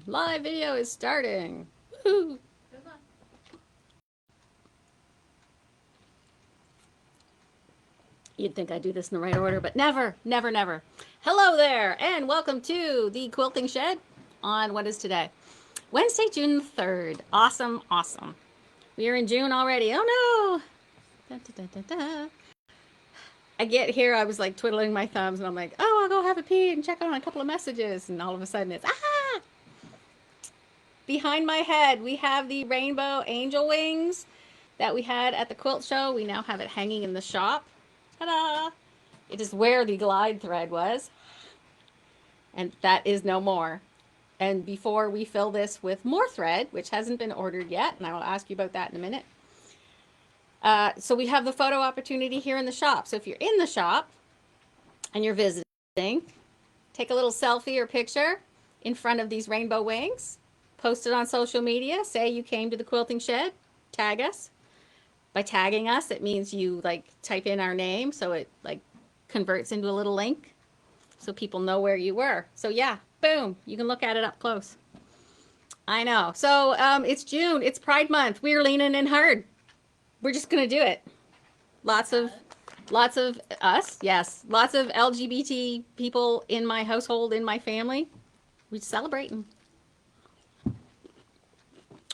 Live video is starting. Woo-hoo. You'd think I'd do this in the right order, but never, never, never. Hello there, and welcome to the Quilting Shed on what is today? Wednesday, June 3rd. Awesome, awesome. We are in June already. Oh no! Da, da, da, da, da. I get here, I was like twiddling my thumbs, and I'm like, oh, I'll go have a pee and check on a couple of messages. And all of a sudden it's, ah! Behind my head, we have the rainbow angel wings that we had at the quilt show. We now have it hanging in the shop. Ta-da! It is where the glide thread was. And that is no more. And before we fill this with more thread, which hasn't been ordered yet, and I will ask you about that in a minute. So we have the photo opportunity here in the shop. So if you're in the shop and you're visiting, take a little selfie or picture in front of these rainbow wings. Post it on social media. Say you came to the Quilting Shed. Tag us. By tagging us, it means you like type in our name, so it like converts into a little link, so people know where you were. So yeah, boom, you can look at it up close. I know. So it's June. It's Pride Month. We're leaning in hard. We're just gonna do it. Lots of us. Yes, lots of LGBT people in my household, in my family. We're celebrating.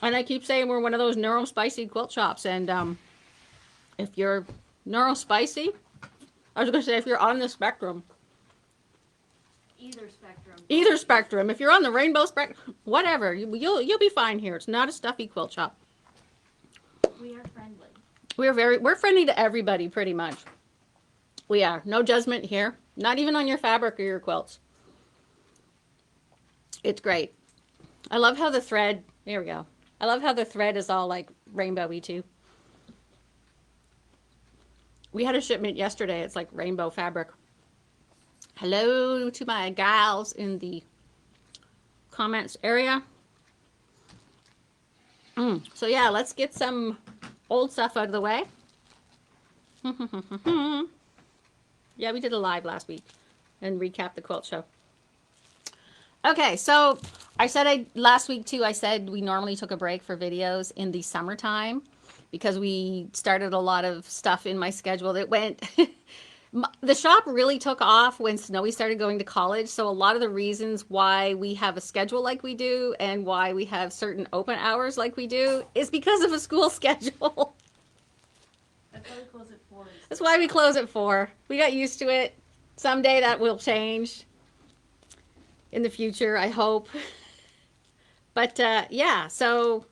And I keep saying we're one of those neuro-spicy quilt shops. And if you're neuro-spicy, I was going to say if you're on the spectrum. Either spectrum. Either spectrum. If you're on the rainbow spectrum, whatever, you'll be fine here. It's not a stuffy quilt shop. We are friendly. We're friendly to everybody pretty much. We are. No judgment here. Not even on your fabric or your quilts. It's great. I love how the thread, there we go. I love how the thread is all like rainbowy too. We had a shipment yesterday. It's like rainbow fabric. Hello to my gals in the comments area. So yeah, let's get some old stuff out of the way. Yeah, we did a live last week and recapped the quilt show. Okay, so I said last week too, I said we normally took a break for videos in the summertime because we started a lot of stuff in my schedule that went, the shop really took off when Snowy started going to college. So a lot of the reasons why we have a schedule like we do and why we have certain open hours like we do is because of a school schedule. That's why we close at 4. That's why we close at 4. We got used to it. Someday that will change. In the future, I hope. But yeah, so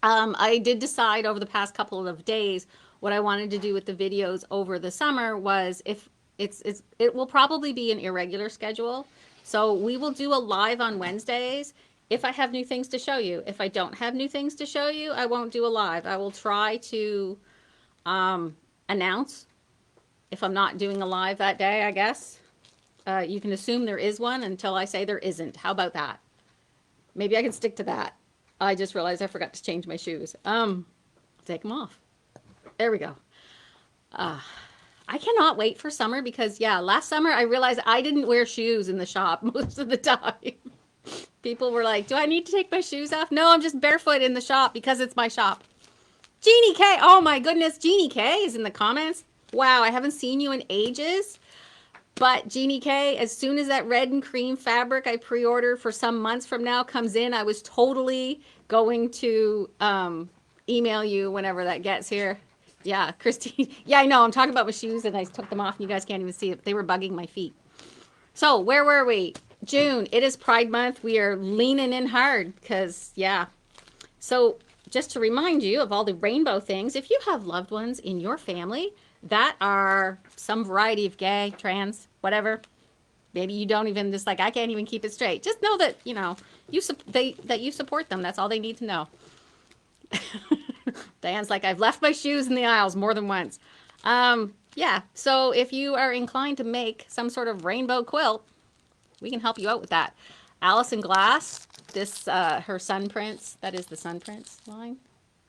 I did decide over the past couple of days what I wanted to do with the videos over the summer was if it will probably be an irregular schedule. So we will do a live on Wednesdays if I have new things to show you. If I don't have new things to show you, I won't do a live. I will try to announce if I'm not doing a live that day, I guess. You can assume there is one until I say there isn't. How about that? Maybe I can stick to that. I just realized I forgot to change my shoes. Take them off. There we go. I cannot wait for summer because, yeah, last summer I realized I didn't wear shoes in the shop most of the time. People were like, do I need to take my shoes off? No, I'm just barefoot in the shop because it's my shop. Jeannie K. Oh my goodness, Jeannie K is in the comments. Wow, I haven't seen you in ages. But Jeannie K, as soon as that red and cream fabric I pre-ordered for some months from now comes in, I was totally going to email you whenever that gets here. Yeah, Christine. Yeah, I know. I'm talking about my shoes and I took them off and you guys can't even see it. They were bugging my feet. So where were we? June. It is Pride Month. We are leaning in hard because, yeah. So just to remind you of all the rainbow things, if you have loved ones in your family that are some variety of gay, trans, whatever. Maybe you don't even just like, I can't even keep it straight. Just know that, you know, that you support them. That's all they need to know. Diane's like, I've left my shoes in the aisles more than once. Yeah, so if you are inclined to make some sort of rainbow quilt, we can help you out with that. Allison Glass, this, her Sun Prints, that is the Sun Prints line.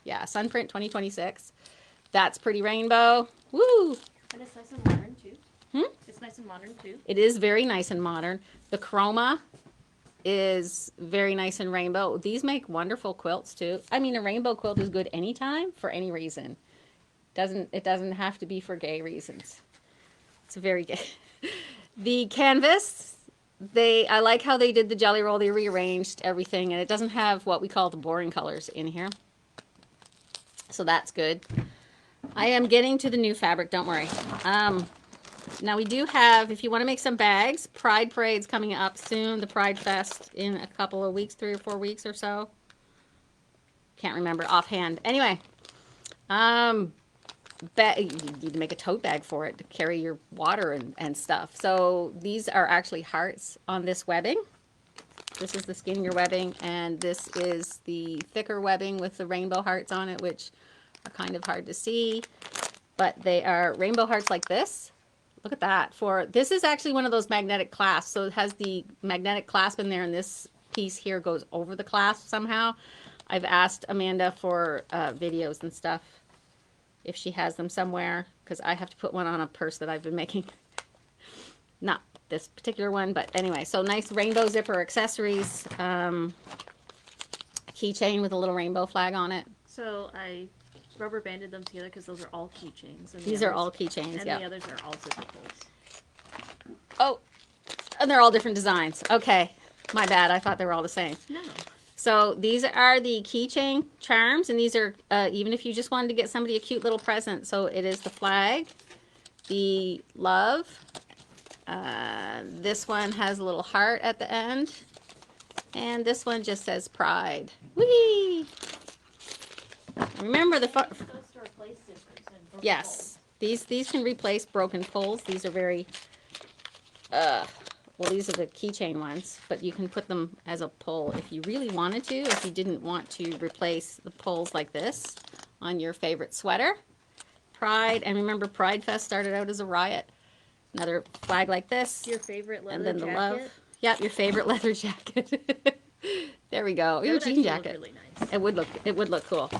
Yeah, Sun Print 2026. That's pretty rainbow. Woo! And it's nice and modern too. Hmm? It's nice and modern too. It is very nice and modern. The chroma is very nice and rainbow. These make wonderful quilts too. I mean, a rainbow quilt is good anytime for any reason. It doesn't have to be for gay reasons. It's very gay. The canvas, I like how they did the jelly roll. They rearranged everything, and it doesn't have what we call the boring colors in here. So that's good. I am getting to the new fabric, don't worry. Now we do have, if you want to make some bags, Pride Parade's coming up soon. The Pride Fest in a couple of weeks, 3 or 4 weeks or so. Can't remember offhand. Anyway, you need to make a tote bag for it to carry your water and stuff. So these are actually hearts on this webbing. This is the skinnier webbing, and this is the thicker webbing with the rainbow hearts on it, which are kind of hard to see. But they are rainbow hearts like this. Look at that. This is actually one of those magnetic clasps. So it has the magnetic clasp in there, and this piece here goes over the clasp somehow. I've asked Amanda for videos and stuff if she has them somewhere, because I have to put one on a purse that I've been making. Not this particular one, but anyway. So nice rainbow zipper accessories. Keychain with a little rainbow flag on it. So I rubber banded them together because those are all keychains. These are all keychains, and yeah. the others are all zipper pulls. Oh, and they're all different designs. Okay, my bad. I thought they were all the same. No. So these are the keychain charms, and these are, even if you just wanted to get somebody a cute little present. So it is the flag, the love. This one has a little heart at the end. And this one just says pride. Whee! Remember the Those to replace zippers and broken yes, these can replace broken pulls. These are very well, these are the keychain ones, but you can put them as a pull if you really wanted to. If you didn't want to replace the pulls like this on your favorite sweater. Pride, and remember Pride Fest started out as a riot. Another flag like this. Your favorite leather and then the jacket? love. Yep, your favorite leather jacket. There we go. Your jean jacket. Really nice. It would look cool.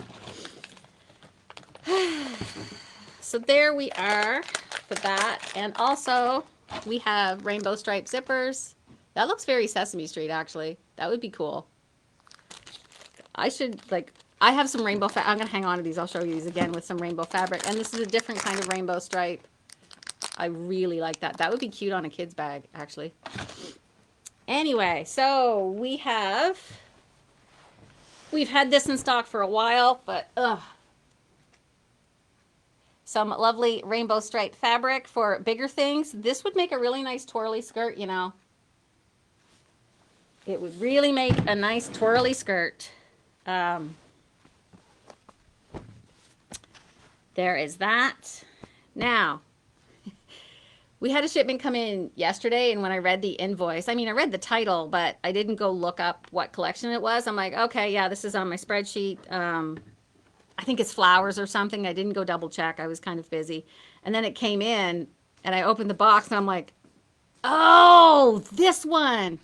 So there we are for that. And also we have rainbow striped zippers. That looks very Sesame Street, actually. That would be cool. I have some rainbow I'm going to hang on to these. I'll show you these again with some rainbow fabric. And this is a different kind of rainbow stripe. I really like that. That would be cute on a kid's bag, actually. Anyway, so we've had this in stock for a while, but some lovely rainbow striped fabric for bigger things. This would make a really nice twirly skirt, you know. It would really make a nice twirly skirt. There is that. Now, we had a shipment come in yesterday, and when I read the invoice, I mean, I read the title, but I didn't go look up what collection it was. I'm like, okay, yeah, this is on my spreadsheet. I think it's flowers or something. I didn't go double check. I was kind of busy. And then it came in, and I opened the box, and I'm like, oh, this one.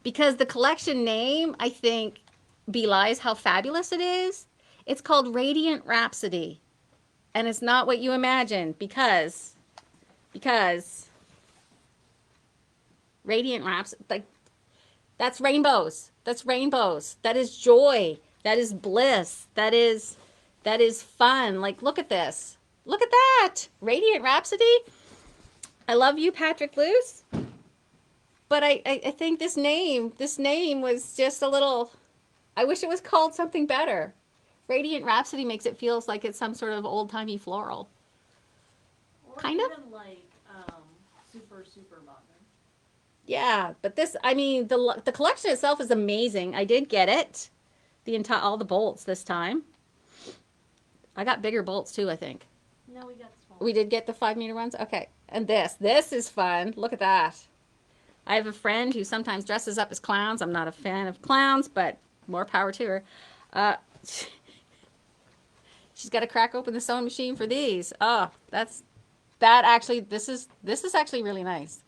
Because the collection name, I think, belies how fabulous it is. It's called Radiant Rhapsody. And it's not what you imagine, because Radiant Rhapsody, like, that's rainbows. That's rainbows. That is joy. That is bliss. That is fun. Like, look at this. Look at that. Radiant Rhapsody. I love you, Patrick Luce. But I think this name was just a little, I wish it was called something better. Radiant Rhapsody makes it feels like it's some sort of old-timey floral. Or kind of. even like super modern. Yeah, but this, I mean, the collection itself is amazing. I did get it. All the bolts this time. I got bigger bolts too, I think. No, we got small. We did get the 5-meter ones? Okay. And this is fun. Look at that. I have a friend who sometimes dresses up as clowns. I'm not a fan of clowns, but more power to her. She's got to crack open the sewing machine for these. Oh, this is actually really nice.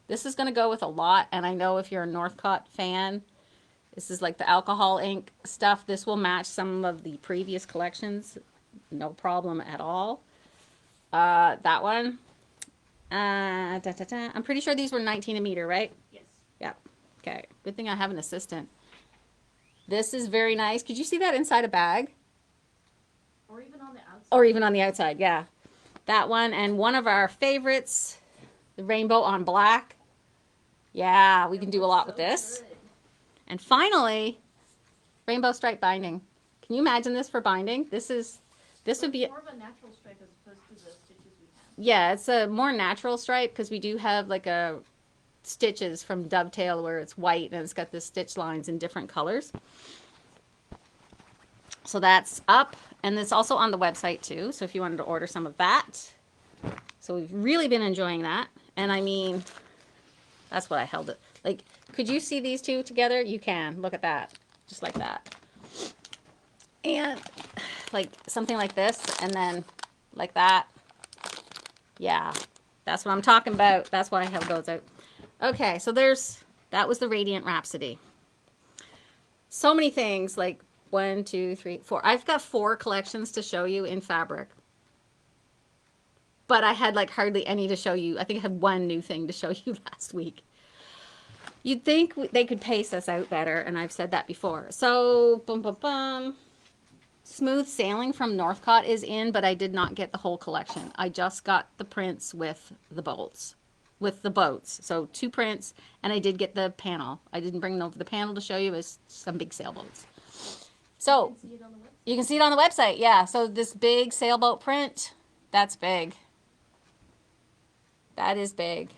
This is going to go with a lot, and I know if you're a Northcott fan, this is like the alcohol ink stuff. This will match some of the previous collections. No problem at all. That one. I'm pretty sure these were 19 a meter, right? Yes. Yep. Okay, good thing I have an assistant. This is very nice. Could you see that inside a bag? Or even on the outside. Or even on the outside, yeah. That one, and one of our favorites, the rainbow on black. Yeah, we can do a lot with this. Good. And finally, rainbow stripe binding. Can you imagine this for binding? This would be, More of a natural stripe as opposed to the stitches we have. yeah, it's a more natural stripe because we do have like a stitches from Dovetail where it's white and it's got the stitch lines in different colors. So that's up, and it's also on the website too. So if you wanted to order some of that. So we've really been enjoying that. And I mean, that's what I held it. Like, could you see these two together? You can. Look at that. Just like that. And like something like this, and then like that. Yeah, that's what I'm talking about. That's why I have those out. Okay, so that was the Radiant Rhapsody. So many things, like 1, 2, 3, 4. I've got 4 collections to show you in fabric. But I had like hardly any to show you. I think I had one new thing to show you last week. You'd think they could pace us out better, and I've said that before. So, boom, boom, boom. Smooth Sailing from Northcott is in, but I did not get the whole collection. I just got the prints with the bolts, with the boats. So 2 prints, and I did get the panel. I didn't bring over the panel to show you. It's some big sailboats. So You can see it on the website. you can see it on the website. Yeah. So this big sailboat print, that's big. That is big.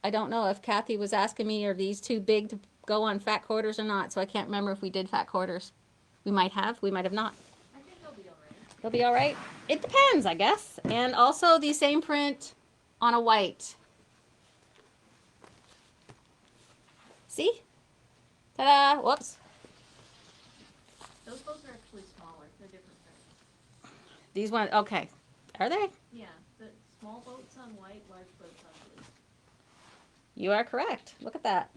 I don't know if Kathy was asking me, are these too big to go on fat quarters or not? So I can't remember if we did fat quarters. We might have not. I think they'll be alright. They'll be all right. It depends, I guess. And also the same print on a white. See? Ta-da! Whoops. Those boats are actually smaller. They're different sizes. These ones, okay. Are they? Yeah, the small boats on white, large boats on blue. You are correct. Look at that.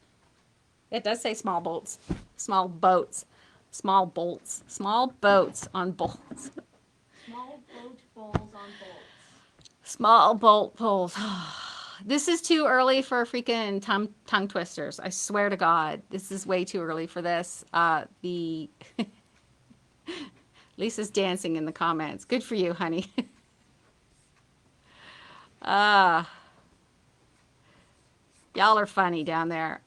It does say small bolts. Small boats. Small bolts. Small boats on bolts. Small boat bowls on bolts. Small bolt poles. This is too early for freaking tongue twisters. I swear to God, this is way too early for this. The Lisa's dancing in the comments. Good for you, honey. Y'all are funny down there.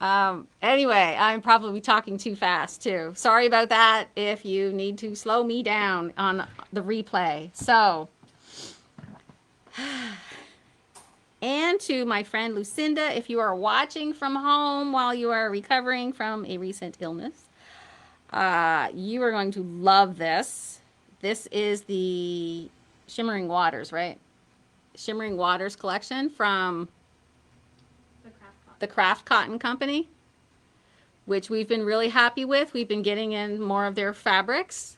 Anyway, I'm probably talking too fast too. Sorry about that if you need to slow me down on the replay. So, and to my friend Lucinda, if you are watching from home while you are recovering from a recent illness, you are going to love this. This is the Shimmering Waters, right? Shimmering Waters collection from the Craft Cotton Company, which we've been really happy with. We've been getting in more of their fabrics,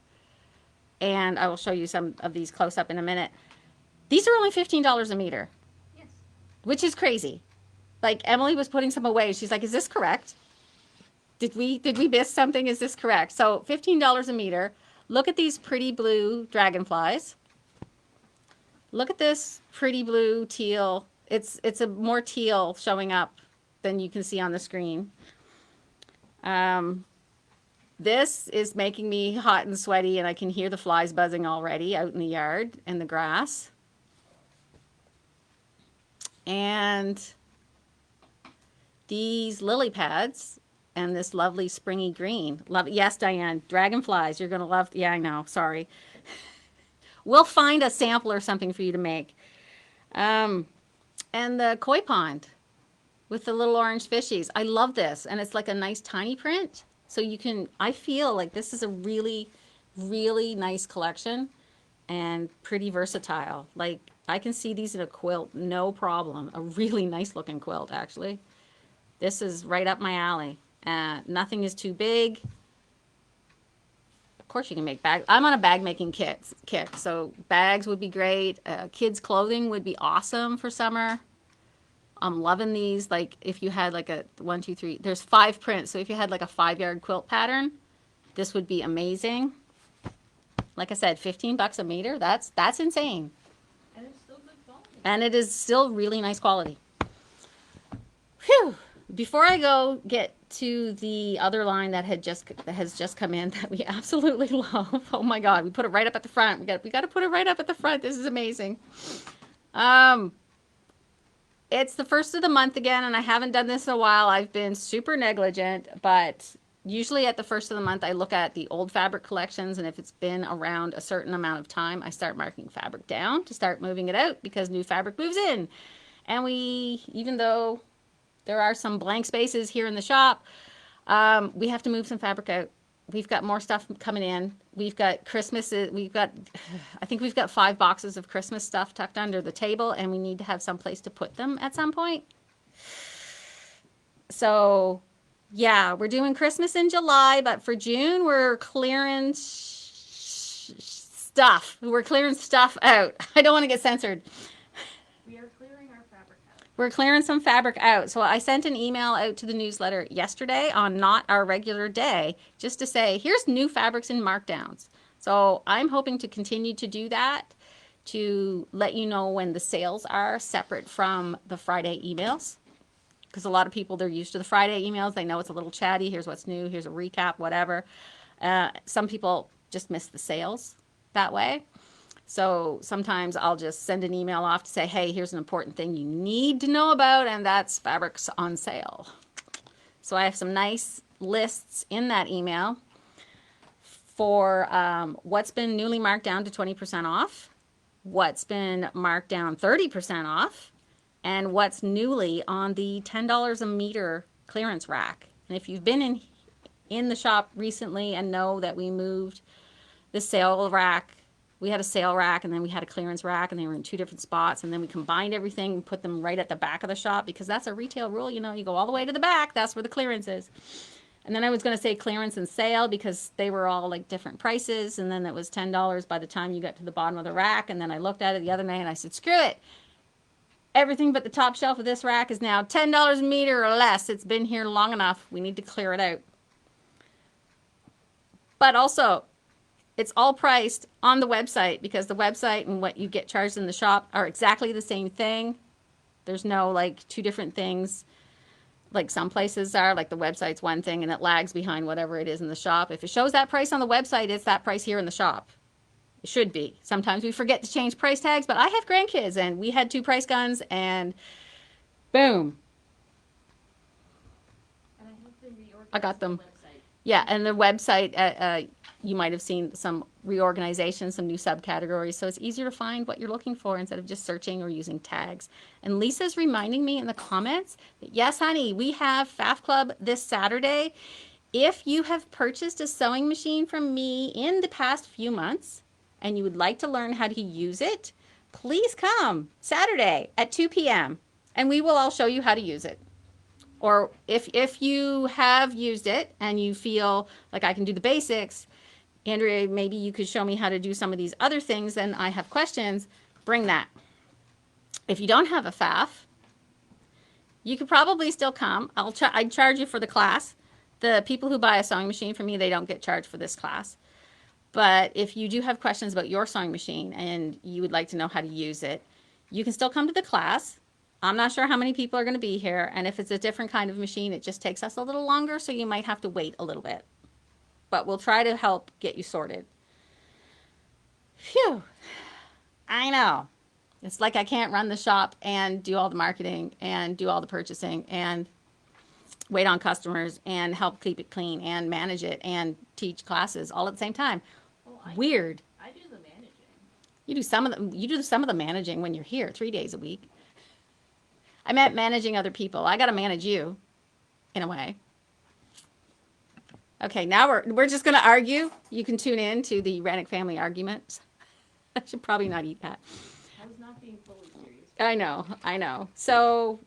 and I will show you some of these close up in a minute. These are only $15 a meter, Yes. which is crazy. Like, Emily was putting some away. She's like, is this correct? Did we miss something? Is this correct? So $15 a meter. Look at these pretty blue dragonflies. Look at this pretty blue teal. It's a more teal showing up than you can see on the screen. This is making me hot and sweaty, and I can hear the flies buzzing already out in the yard and the grass. And these lily pads and this lovely springy green. Love it. Yes, Diane, dragonflies. You're going to love. Yeah, I know. Sorry. We'll find a sample or something for you to make. And the koi pond with the little orange fishies. I love this. And it's like a nice tiny print. So you can, I feel like this is a really, really nice collection and pretty versatile. Like, I can see these in a quilt, no problem. A really nice looking quilt, actually. This is right up my alley. Nothing is too big. Of course you can make bags. I'm on a bag making kick, so bags would be great. Kids clothing would be awesome for summer. I'm loving these. Like, if you had like a 1, 2, 3, there's 5 prints. So if you had like a 5-yard quilt pattern, this would be amazing. Like I said, $15 a meter. That's insane. And it's still good quality. And it is still really nice quality. Phew. Before I go get to the other line that has just come in that we absolutely love. Oh my God, we put it right up at the front. We got to put it right up at the front. This is amazing. It's the first of the month again, and I haven't done this in a while. I've been super negligent, but usually at the first of the month, I look at the old fabric collections, and if it's been around a certain amount of time, I start marking fabric down to start moving it out because new fabric moves in. And even though there are some blank spaces here in the shop, we have to move some fabric out. We've got more stuff coming in. We've got Christmas. I think we've got 5 boxes of Christmas stuff tucked under the table, and we need to have some place to put them at some point. So, yeah, we're doing Christmas in July, but for June, we're clearing stuff. We're clearing stuff out. I don't want to get censored. We are clearing our fabric out. We're clearing some fabric out. So I sent an email out to the newsletter yesterday on not our regular day, just to say, here's new fabrics and markdowns. So I'm hoping to continue to do that, to let you know when the sales are separate from the Friday emails. Because a lot of people, they're used to the Friday emails. They know it's a little chatty. Here's what's new. Here's a recap, whatever. Some people just miss the sales that way. So sometimes I'll just send an email off to say, hey, here's an important thing you need to know about, and that's fabrics on sale. So I have some nice lists in that email for what's been newly marked down to 20% off, what's been marked down 30% off, and what's newly on the $10 a meter clearance rack. And if you've been in the shop recently and know that we moved the sale rack, we had a sale rack and then we had a clearance rack, and they were in 2 different spots, and then we combined everything and put them right at the back of the shop because that's a retail rule. You know, you go all the way to the back, that's where the clearance is. And then I was going to say clearance and sale because they were all like different prices, and then it was $10 by the time you got to the bottom of the rack. And then I looked at it the other night and I said, screw it. Everything but the top shelf of this rack is now $10 a meter or less. It's been here long enough. We need to clear it out. But also, it's all priced on the website because the website and what you get charged in the shop are exactly the same thing. There's no like 2 different things like some places are. Like the website's one thing and it lags behind whatever it is in the shop. If it shows that price on the website, it's that price here in the shop. It should be. Sometimes we forget to change price tags, but I have grandkids and we had 2 price guns and boom. And I have been reorganizing I got them. the website. Yeah, and the website, you might have seen some reorganization, some new subcategories, so it's easier to find what you're looking for instead of just searching or using tags. And Lisa's reminding me in the comments that, yes, honey, we have FAF Club this Saturday. If you have purchased a sewing machine from me in the past few months and you would like to learn how to use it, please come Saturday at 2 p.m. and we will all show you how to use it. Or if you have used it and you feel like I can do the basics, Andrea, maybe you could show me how to do some of these other things and I have questions, bring that. If you don't have a FAF, you could probably still come. I'd charge you for the class. The people who buy a sewing machine from me, they don't get charged for this class. But if you do have questions about your sewing machine and you would like to know how to use it, you can still come to the class. I'm not sure how many people are going to be here, and if it's a different kind of machine, it just takes us a little longer, so you might have to wait a little bit. But we'll try to help get you sorted. Phew. I know. It's like I can't run the shop and do all the marketing and do all the purchasing and wait on customers and help keep it clean and manage it and teach classes all at the same time. Oh, Weird. I do the managing. You do some of the managing when you're here 3 days a week. I meant managing other people. I got to manage you in a way. Okay, now we're just going to argue. You can tune in to the Rennick family arguments. I should probably not eat that. I was not being fully serious. I know. So,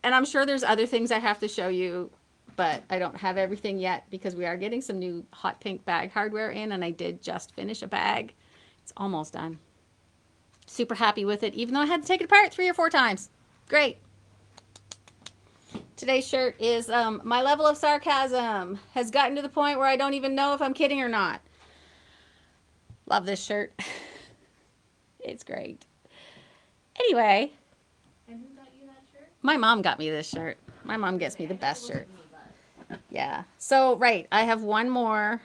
and I'm sure there's other things I have to show you, but I don't have everything yet because we are getting some new hot pink bag hardware in, and I did just finish a bag. It's almost done. Super happy with it, even though I had to take it apart 3 or 4 times. Great. Today's shirt is my level of sarcasm has gotten to the point where I don't even know if I'm kidding or not. Love this shirt. It's great. Anyway. And who got you that shirt? My mom got me this shirt. My mom gets me the I have to best look shirt. at me, but Yeah. So, right, I have one more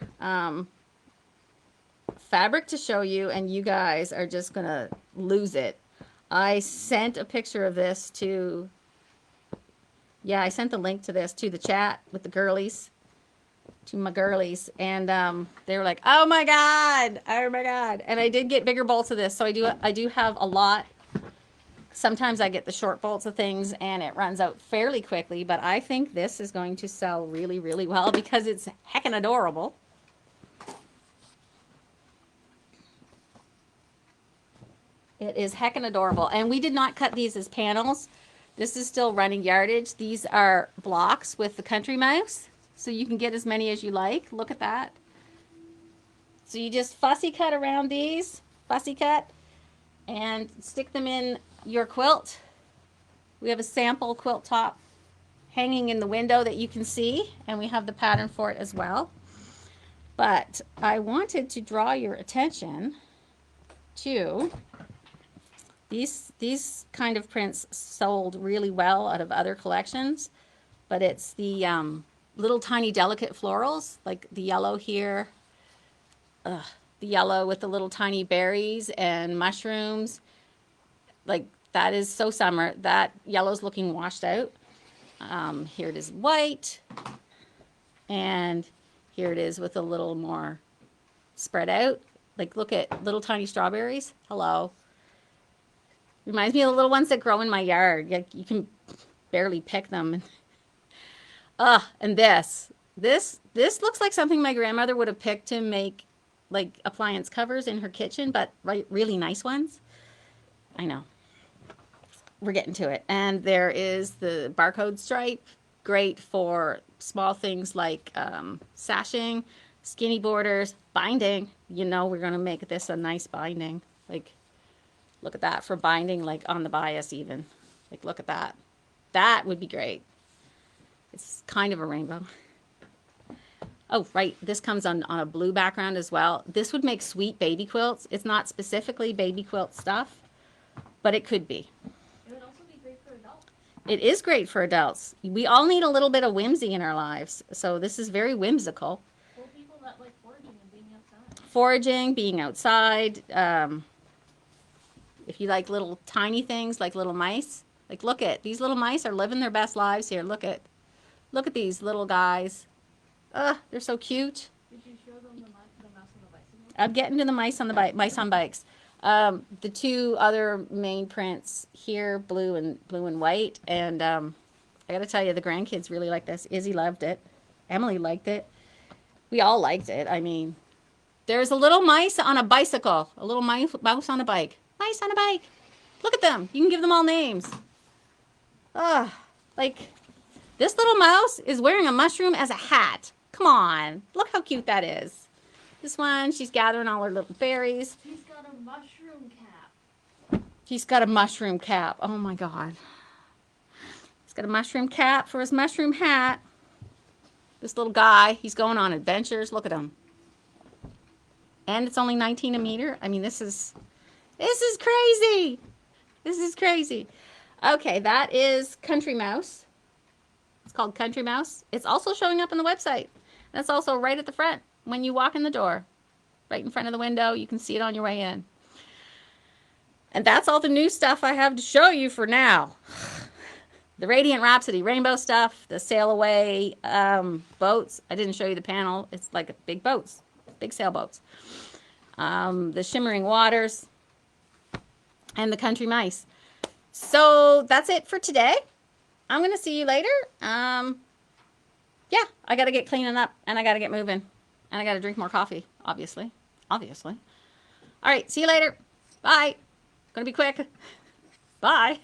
fabric to show you, and you guys are just going to lose it. I sent a picture of this to, yeah, I sent the link to this to the chat with the girlies, to my girlies, and they were like, "Oh my god, oh my god!" And I did get bigger bolts of this, so I do have a lot. Sometimes I get the short bolts of things, and it runs out fairly quickly. But I think this is going to sell really, really well because it's heckin' adorable. It is heckin' adorable. And we did not cut these as panels. This is still running yardage. These are blocks with the country mouse. So you can get as many as you like. Look at that. So you just fussy cut around these, fussy cut, and stick them in your quilt. We have a sample quilt top hanging in the window that you can see, and we have the pattern for it as well. But I wanted to draw your attention to these kind of prints sold really well out of other collections, but it's the little tiny delicate florals, like the yellow here, the yellow with the little tiny berries and mushrooms. Like that is so summer. That yellow's looking washed out. Here it is white, and here it is with a little more spread out. Like look at little tiny strawberries. Hello. Reminds me of the little ones that grow in my yard. You can barely pick them. And this looks like something my grandmother would have picked to make like appliance covers in her kitchen, but really nice ones. I know. We're getting to it. And there is the barcode stripe, great for small things like sashing, skinny borders, binding. You know, we're going to make this a nice binding. Like, look at that for binding, like on the bias even. Like, look at that. That would be great. It's kind of a rainbow. Oh, right. This comes on a blue background as well. This would make sweet baby quilts. It's not specifically baby quilt stuff, but it could be. it would also be great for adults. It is great for adults. We all need a little bit of whimsy in our lives. So this is very whimsical. For people that like foraging and being outside. Foraging, being outside. If you like little tiny things like little mice, like look at these little mice are living their best lives here. Look at these little guys. They're so cute. Did you show them the mouse on the bicycle? I'm getting to the mice on the bike, mice on bikes. The two other main prints here, blue and white, and I got to tell you, the grandkids really like this. Izzy loved it. Emily liked it. We all liked it. I mean, there's a little mice on a bicycle, a little mouse on a bike. Mice on a bike. Look at them. You can give them all names. Like this little mouse is wearing a mushroom as a hat. Come on. Look how cute that is. This one, she's gathering all her little berries. He's got a mushroom cap. He's got a mushroom cap. Oh my God. He's got a mushroom cap for his mushroom hat. This little guy, he's going on adventures. Look at him. And it's only 19 a meter. I mean, this is crazy. This is crazy. Okay, that is Country Mouse. It's called Country Mouse. It's also showing up on the website. That's also right at the front when you walk in the door. Right in front of the window. You can see it on your way in. And that's all the new stuff I have to show you for now. The Radiant Rhapsody rainbow stuff, the Sail Away boats. I didn't show you the panel. It's like big boats, big sailboats. The Shimmering Waters and the Country Mice. So that's it for today. I'm going to see you later. Yeah, I got to get cleaning up and I got to get moving and I got to drink more coffee, obviously. All right, see you later. Bye. Gonna be quick. Bye.